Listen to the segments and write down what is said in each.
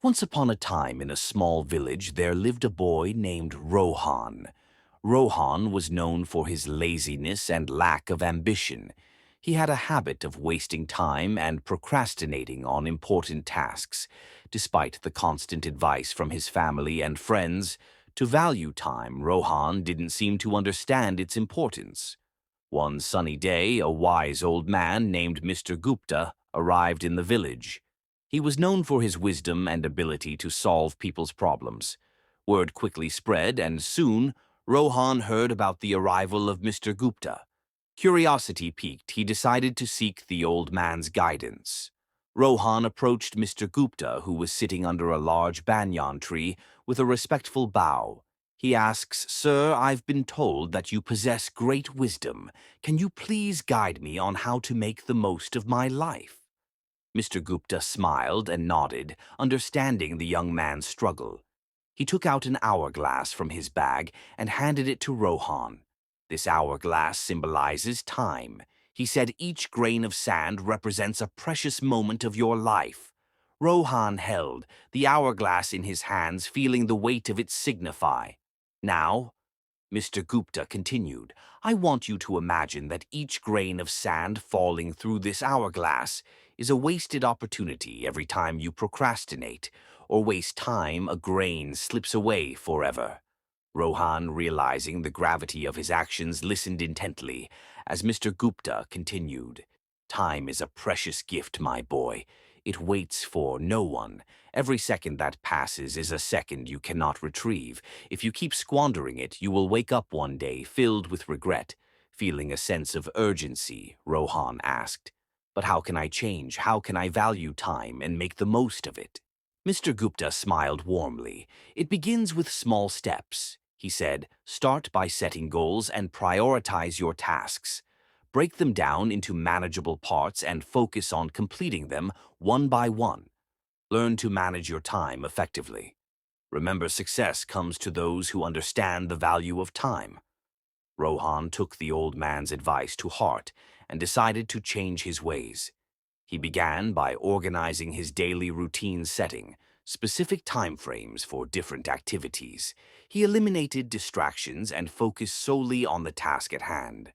Once upon a time in a small village there lived a boy named Rohan. Rohan was known for his laziness and lack of ambition. He had a habit of wasting time and procrastinating on important tasks. Despite the constant advice from his family and friends to value time, Rohan didn't seem to understand its importance. One sunny day, a wise old man named Mr. Gupta arrived in the village. He was known for his wisdom and ability to solve people's problems. Word quickly spread, and soon Rohan heard about the arrival of Mr. Gupta. Curiosity piqued, he decided to seek the old man's guidance. Rohan approached Mr. Gupta, who was sitting under a large banyan tree, with a respectful bow. He asks, "Sir, I've been told that you possess great wisdom. Can you please guide me on how to make the most of my life?" Mr. Gupta smiled and nodded, understanding the young man's struggle. He took out an hourglass from his bag and handed it to Rohan. This hourglass symbolizes time. He said each grain of sand represents a precious moment of your life. Rohan held the hourglass in his hands, feeling the weight of it signify. Now, Mr. Gupta continued, I want you to imagine that each grain of sand falling through this hourglass is a wasted opportunity every time you procrastinate or waste time. A grain slips away forever. Rohan, realizing the gravity of his actions, listened intently as Mr. Gupta continued. Time is a precious gift, my boy. It waits for no one. Every second that passes is a second you cannot retrieve. If you keep squandering it, you will wake up one day filled with regret. Feeling a sense of urgency, Rohan asked, "But how can I change? How can I value time and make the most of it?" Mr. Gupta smiled warmly. "It begins with small steps," he said. "Start by setting goals and prioritize your tasks. Break them down into manageable parts and focus on completing them one by one. Learn to manage your time effectively. Remember, success comes to those who understand the value of time." Rohan took the old man's advice to heart and decided to change his ways. He began by organizing his daily routine, setting specific time frames for different activities. He eliminated distractions and focused solely on the task at hand.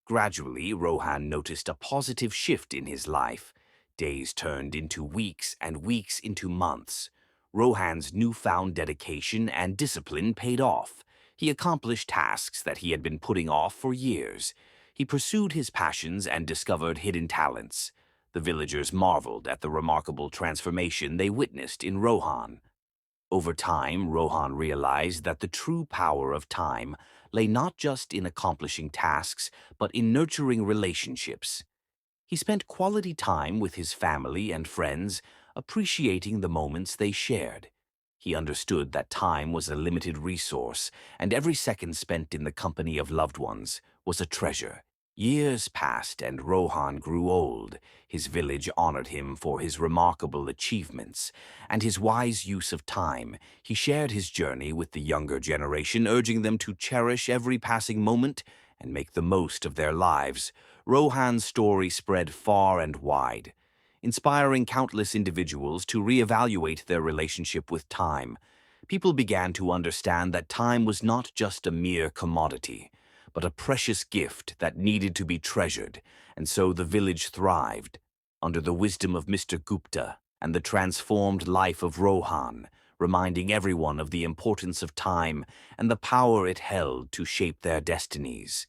Gradually, Rohan noticed a positive shift in his life. Days turned into weeks and weeks into months. Rohan's newfound dedication and discipline paid off. He accomplished tasks that he had been putting off for years. He pursued his passions and discovered hidden talents. The villagers marveled at the remarkable transformation they witnessed in Rohan. Over time, Rohan realized that the true power of time lay not just in accomplishing tasks, but in nurturing relationships. He spent quality time with his family and friends, appreciating the moments they shared. He understood that time was a limited resource, and every second spent in the company of loved ones was a treasure. Years passed, and Rohan grew old. His village honored him for his remarkable achievements and his wise use of time. He shared his journey with the younger generation, urging them to cherish every passing moment and make the most of their lives. Rohan's story spread far and wide, inspiring countless individuals to reevaluate their relationship with time. People began to understand that time was not just a mere commodity, but a precious gift that needed to be treasured, and so the village thrived. Under the wisdom of Mr. Gupta and the transformed life of Rohan, reminding everyone of the importance of time and the power it held to shape their destinies.